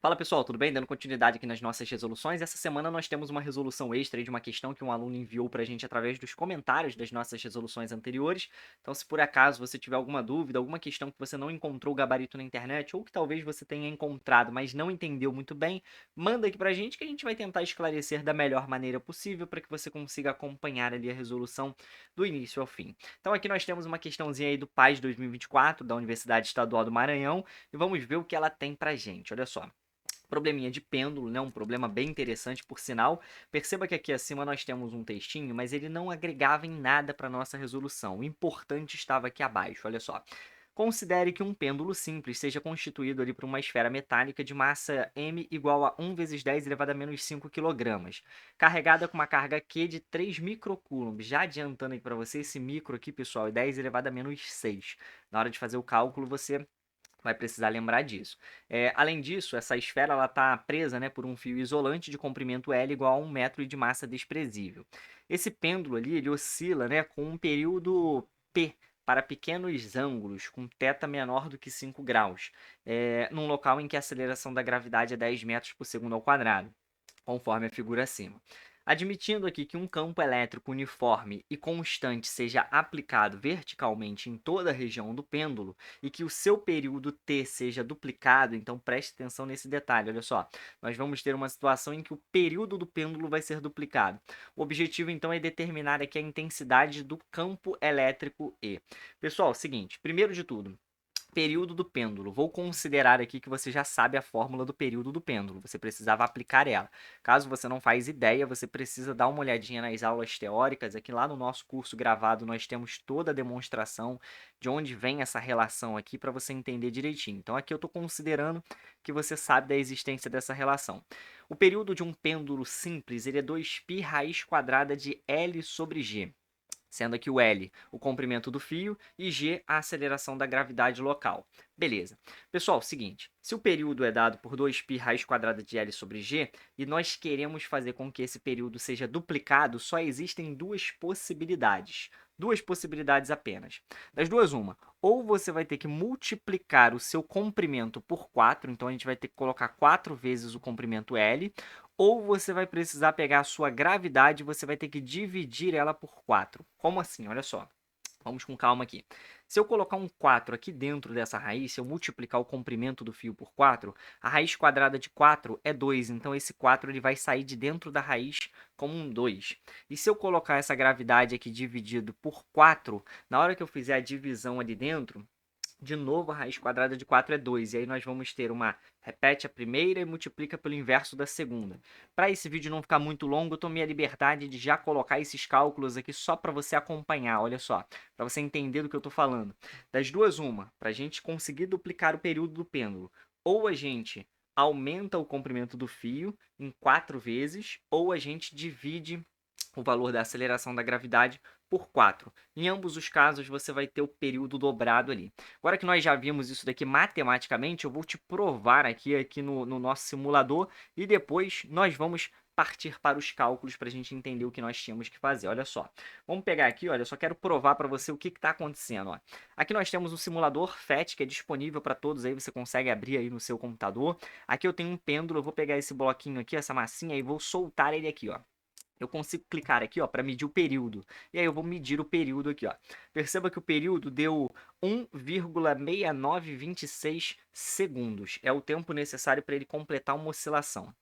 Fala pessoal, tudo bem? Dando continuidade aqui nas nossas resoluções. Essa semana nós temos uma resolução extra aí de uma questão que um aluno enviou para a gente através dos comentários das nossas resoluções anteriores. Então, se por acaso você tiver alguma dúvida, alguma questão que você não encontrou o gabarito na internet, ou que talvez você tenha encontrado, mas não entendeu muito bem, manda aqui para a gente que a gente vai tentar esclarecer da melhor maneira possível para que você consiga acompanhar ali a resolução do início ao fim. Então, aqui nós temos uma questãozinha aí do PAS 2024 da Universidade Estadual do Maranhão e vamos ver o que ela tem para a gente. Olha só. Probleminha de pêndulo, né? Um problema bem interessante, por sinal. Perceba que aqui acima nós temos um textinho, mas ele não agregava em nada para nossa resolução. O importante estava aqui abaixo, olha só. Considere que um pêndulo simples seja constituído ali por uma esfera metálica de massa m igual a 1 vezes 10 elevado a menos 5 kg, carregada com uma carga Q de 3 microcoulombs. Já adiantando aí para você, esse micro aqui, pessoal, é 10 elevado a menos 6. Na hora de fazer o cálculo, você vai precisar lembrar disso. Além disso, essa esfera está presa, né, por um fio isolante de comprimento L igual a 1 metro e de massa desprezível. Esse pêndulo ali, ele oscila, né, com um período P para pequenos ângulos, com θ menor do que 5 graus, num local em que a aceleração da gravidade é 10 metros por segundo ao quadrado, conforme a figura acima. Admitindo aqui que um campo elétrico uniforme e constante seja aplicado verticalmente em toda a região do pêndulo e que o seu período T seja duplicado, então preste atenção nesse detalhe, olha só. Nós vamos ter uma situação em que o período do pêndulo vai ser duplicado. O objetivo, então, é determinar aqui a intensidade do campo elétrico E. Pessoal, seguinte, primeiro de tudo, período do pêndulo. Vou considerar aqui que você já sabe a fórmula do período do pêndulo. Você precisava aplicar ela. Caso você não faz ideia, você precisa dar uma olhadinha nas aulas teóricas. Aqui lá no nosso curso gravado nós temos toda a demonstração de onde vem essa relação aqui para você entender direitinho. Então aqui eu estou considerando que você sabe da existência dessa relação. O período de um pêndulo simples ele é 2π raiz quadrada de L sobre G, sendo aqui o L o comprimento do fio e G a aceleração da gravidade local. Beleza. Pessoal, seguinte, se o período é dado por 2π raiz quadrada de L sobre G e nós queremos fazer com que esse período seja duplicado, só existem duas possibilidades. Duas possibilidades apenas. Das duas, uma. Ou você vai ter que multiplicar o seu comprimento por 4, então a gente vai ter que colocar 4 vezes o comprimento L, ou você vai precisar pegar a sua gravidade e você vai ter que dividir ela por 4. Como assim? Olha só. Vamos com calma aqui. Se eu colocar um 4 aqui dentro dessa raiz, se eu multiplicar o comprimento do fio por 4, a raiz quadrada de 4 é 2, então esse 4 ele vai sair de dentro da raiz como um 2. E se eu colocar essa gravidade aqui dividido por 4, na hora que eu fizer a divisão ali dentro, de novo, a raiz quadrada de 4 é 2. E aí nós vamos ter repete a primeira e multiplica pelo inverso da segunda. Para esse vídeo não ficar muito longo, eu tomei a liberdade de já colocar esses cálculos aqui só para você acompanhar, olha só. Para você entender do que eu estou falando. Das duas, uma. Para a gente conseguir duplicar o período do pêndulo. Ou a gente aumenta o comprimento do fio em 4 vezes, ou a gente divide o valor da aceleração da gravidade por 4. Em ambos os casos, você vai ter o período dobrado ali. Agora que nós já vimos isso daqui matematicamente, eu vou te provar aqui no nosso simulador e depois nós vamos partir para os cálculos para a gente entender o que nós tínhamos que fazer. Olha só, vamos pegar aqui, olha, eu só quero provar para você o que está acontecendo. Ó. Aqui nós temos um simulador FET que é disponível para todos, aí você consegue abrir aí no seu computador. Aqui eu tenho um pêndulo, eu vou pegar esse bloquinho aqui, essa massinha, e vou soltar ele aqui, ó. Eu consigo clicar aqui, ó, para medir o período. E aí eu vou medir o período aqui, ó. Perceba que o período deu 1,6926 segundos. É o tempo necessário para ele completar uma oscilação.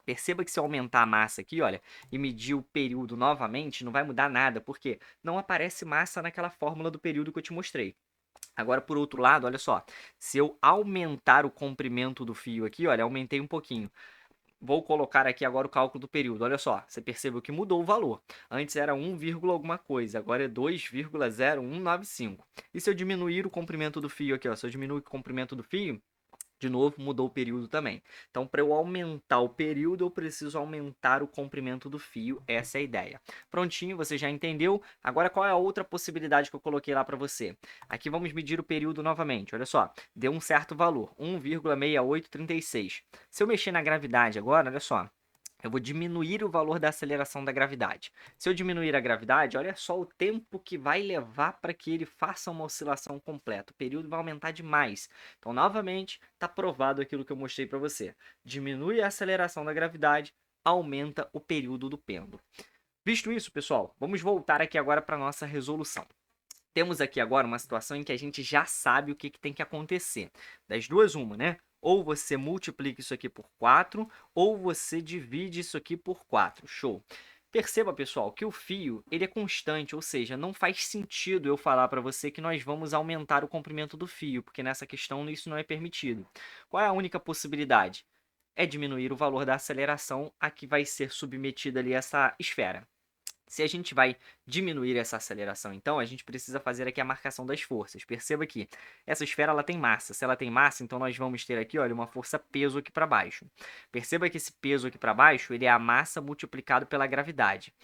Perceba que se eu aumentar a massa aqui, olha, e medir o período novamente, não vai mudar nada, porque não aparece massa naquela fórmula do período que eu te mostrei. Agora, por outro lado, olha só, se eu aumentar o comprimento do fio aqui, olha, aumentei um pouquinho. Vou colocar aqui agora o cálculo do período. Olha só, você percebeu que mudou o valor. Antes era 1, alguma coisa, agora é 2,0195. E se eu diminuir o comprimento do fio aqui, ó, se eu diminuir o comprimento do fio, de novo, mudou o período também. Então, para eu aumentar o período, eu preciso aumentar o comprimento do fio. Essa é a ideia. Prontinho, você já entendeu? Agora, qual é a outra possibilidade que eu coloquei lá para você? Aqui vamos medir o período novamente. Olha só, deu um certo valor, 1,6836. Se eu mexer na gravidade agora, olha só, Eu vou diminuir o valor da aceleração da gravidade. Se eu diminuir a gravidade, olha só o tempo que vai levar para que ele faça uma oscilação completa. O período vai aumentar demais. Então, novamente, está provado aquilo que eu mostrei para você. Diminui a aceleração da gravidade, aumenta o período do pêndulo. Visto isso, pessoal, vamos voltar aqui agora para a nossa resolução. Temos aqui agora uma situação em que a gente já sabe o que tem que acontecer. Das duas, uma, né? Ou você multiplica isso aqui por 4, ou você divide isso aqui por 4. Show! Perceba, pessoal, que o fio ele é constante, ou seja, não faz sentido eu falar para você que nós vamos aumentar o comprimento do fio, porque nessa questão isso não é permitido. Qual é a única possibilidade? É diminuir o valor da aceleração a que vai ser submetida ali essa esfera. Se a gente vai diminuir essa aceleração, então, a gente precisa fazer aqui a marcação das forças. Perceba que essa esfera ela tem massa. Se ela tem massa, então nós vamos ter aqui, olha, uma força peso aqui para baixo. Perceba que esse peso aqui para baixo, ele é a massa multiplicado pela gravidade.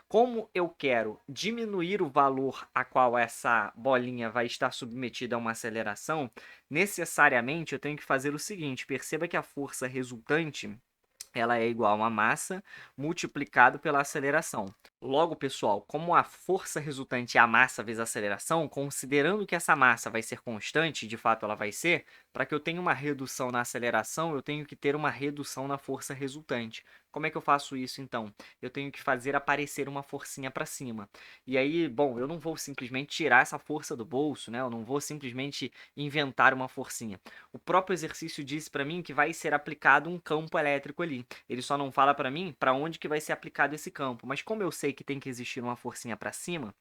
Como eu quero diminuir o valor a qual essa bolinha vai estar submetida a uma aceleração, necessariamente eu tenho que fazer o seguinte, perceba que a força resultante ela é igual a uma massa multiplicado pela aceleração. Logo, pessoal, como a força resultante é a massa vezes a aceleração, considerando que essa massa vai ser constante, de fato ela vai ser, para que eu tenha uma redução na aceleração, eu tenho que ter uma redução na força resultante. Como é que eu faço isso, então? Eu tenho que fazer aparecer uma forcinha para cima. E aí, bom, eu não vou simplesmente tirar essa força do bolso, né? Eu não vou simplesmente inventar uma forcinha. O próprio exercício disse para mim que vai ser aplicado um campo elétrico ali. Ele só não fala para mim para onde que vai ser aplicado esse campo. Mas como eu sei que tem que existir uma forcinha para cima,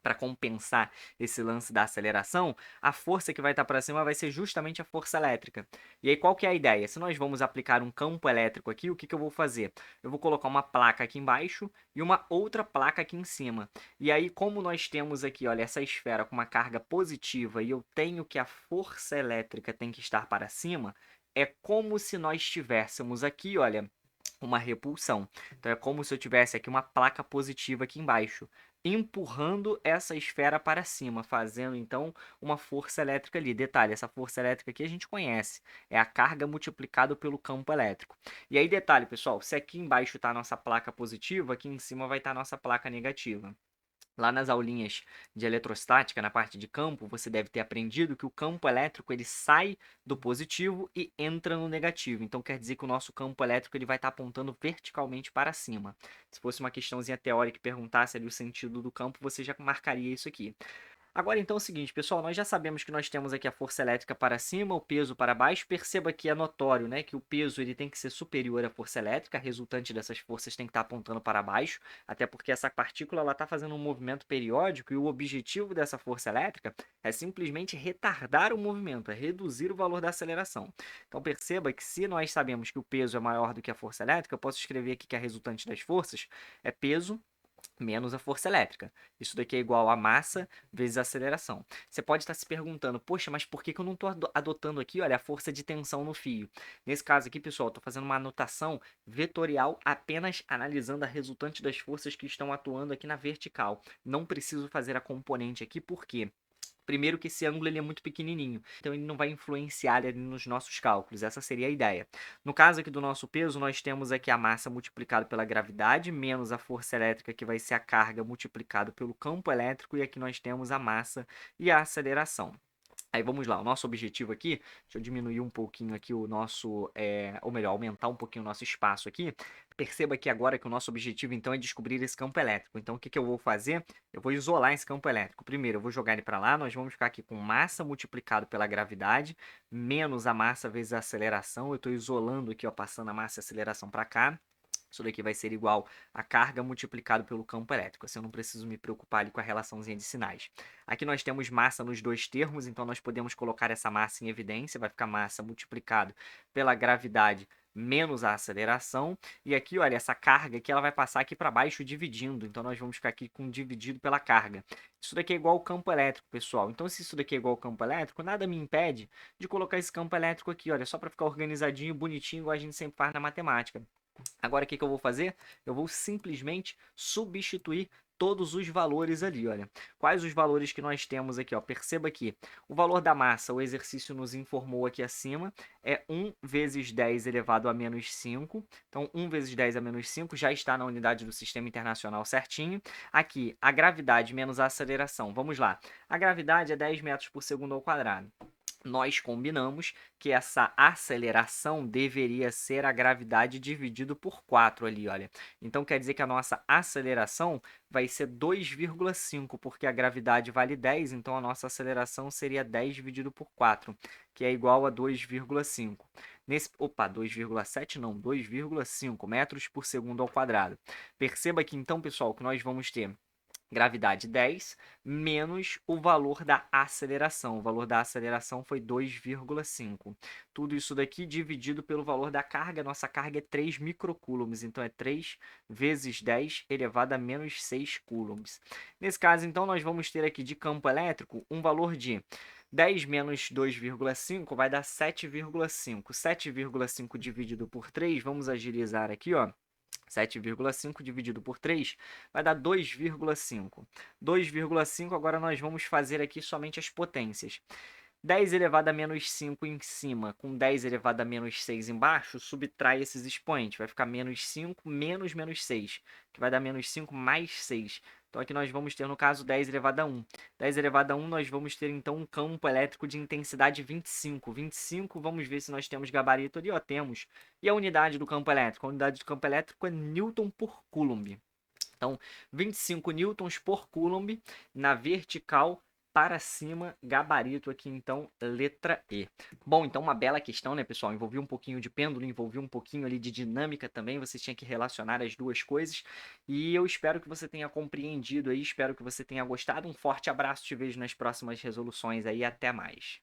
para compensar esse lance da aceleração, a força que vai estar para cima vai ser justamente a força elétrica. E aí qual que é a ideia? Se nós vamos aplicar um campo elétrico aqui, o que eu vou fazer? Eu vou colocar uma placa aqui embaixo e uma outra placa aqui em cima. E aí como nós temos aqui, olha, essa esfera com uma carga positiva e eu tenho que a força elétrica tem que estar para cima, é como se nós tivéssemos aqui, olha, uma repulsão. Então é como se eu tivesse aqui uma placa positiva aqui embaixo, empurrando essa esfera para cima, fazendo então uma força elétrica ali. Detalhe, essa força elétrica aqui a gente conhece, é a carga multiplicado pelo campo elétrico. E aí detalhe, pessoal, se aqui embaixo está a nossa placa positiva, aqui em cima vai estar a nossa placa negativa. Lá nas aulinhas de eletrostática, na parte de campo, você deve ter aprendido que o campo elétrico ele sai do positivo e entra no negativo. Então quer dizer que o nosso campo elétrico ele vai estar apontando verticalmente para cima. Se fosse uma questãozinha teórica que perguntasse ali o sentido do campo, você já marcaria isso aqui. Agora então é o seguinte, pessoal, nós já sabemos que nós temos aqui a força elétrica para cima, o peso para baixo. Perceba que é notório, né, que o peso ele tem que ser superior à força elétrica, a resultante dessas forças tem que estar apontando para baixo, até porque essa partícula ela está fazendo um movimento periódico e o objetivo dessa força elétrica é simplesmente retardar o movimento, é reduzir o valor da aceleração. Então perceba que se nós sabemos que o peso é maior do que a força elétrica, eu posso escrever aqui que a resultante das forças é peso menos a força elétrica. Isso daqui é igual a massa vezes a aceleração. Você pode estar se perguntando, poxa, mas por que eu não estou adotando aqui, olha, a força de tensão no fio? Nesse caso aqui, pessoal, estou fazendo uma anotação vetorial apenas analisando a resultante das forças que estão atuando aqui na vertical. Não preciso fazer a componente aqui, por quê? Primeiro que esse ângulo ele é muito pequenininho, então ele não vai influenciar ali nos nossos cálculos, essa seria a ideia. No caso aqui do nosso peso, nós temos aqui a massa multiplicada pela gravidade, menos a força elétrica, que vai ser a carga multiplicada pelo campo elétrico, e aqui nós temos a massa e a aceleração. Aí vamos lá, o nosso objetivo aqui, deixa eu diminuir um pouquinho aqui o nosso, ou melhor, aumentar um pouquinho o nosso espaço aqui. Perceba que agora que o nosso objetivo então é descobrir esse campo elétrico. Então o que eu vou fazer? Eu vou isolar esse campo elétrico. Primeiro eu vou jogar ele para lá, nós vamos ficar aqui com massa multiplicado pela gravidade, menos a massa vezes a aceleração. Eu estou isolando aqui, ó, passando a massa e a aceleração para cá. Isso daqui vai ser igual a carga multiplicado pelo campo elétrico. Assim eu não preciso me preocupar ali com a relaçãozinha de sinais. Aqui nós temos massa nos dois termos, então nós podemos colocar essa massa em evidência. Vai ficar massa multiplicado pela gravidade menos a aceleração. E aqui, olha, essa carga aqui ela vai passar aqui para baixo dividindo. Então nós vamos ficar aqui com dividido pela carga. Isso daqui é igual ao campo elétrico, pessoal. Então se isso daqui é igual ao campo elétrico, nada me impede de colocar esse campo elétrico aqui, olha, só para ficar organizadinho, bonitinho, igual a gente sempre faz na matemática. Agora, o que que eu vou fazer? Eu vou simplesmente substituir todos os valores ali, olha. Quais os valores que nós temos aqui, ó? Perceba que o valor da massa, o exercício nos informou aqui acima, é 1 vezes 10 elevado a menos 5. Então, 1 vezes 10 a menos 5 já está na unidade do sistema internacional certinho. Aqui, a gravidade menos a aceleração. Vamos lá. A gravidade é 10 metros por segundo ao quadrado. Nós combinamos que essa aceleração deveria ser a gravidade dividido por 4 ali, olha. Então, quer dizer que a nossa aceleração vai ser 2,5, porque a gravidade vale 10, então a nossa aceleração seria 10 dividido por 4, que é igual a 2,5. Opa, 2,7 não, 2,5 metros por segundo ao quadrado. Perceba aqui então, pessoal, que nós vamos ter gravidade 10 menos o valor da aceleração. O valor da aceleração foi 2,5. Tudo isso daqui dividido pelo valor da carga. Nossa carga é 3 microcoulombs, então é 3 vezes 10 elevado a menos 6 coulombs. Nesse caso, então, nós vamos ter aqui de campo elétrico um valor de 10 menos 2,5 vai dar 7,5. 7,5 dividido por 3, vamos agilizar aqui, ó. 7,5 dividido por 3 vai dar 2,5. 2,5, agora nós vamos fazer aqui somente as potências. 10 elevado a menos 5 em cima com 10 elevado a menos 6 embaixo, subtrai esses expoentes. Vai ficar menos 5 menos menos 6, que vai dar menos 5 mais 6. Então aqui nós vamos ter, no caso, 10 elevado a 1. 10 elevado a 1, nós vamos ter, então, um campo elétrico de intensidade 25. 25, vamos ver se nós temos gabarito ali, ó, temos. E a unidade do campo elétrico? A unidade do campo elétrico é Newton por Coulomb. Então, 25 newtons por Coulomb na vertical para cima, gabarito aqui, então, letra E. Bom, então uma bela questão, né, pessoal? Envolvia um pouquinho de pêndulo, envolvia um pouquinho ali de dinâmica também, você tinha que relacionar as duas coisas. E eu espero que você tenha compreendido aí, espero que você tenha gostado. Um forte abraço, te vejo nas próximas resoluções aí, até mais.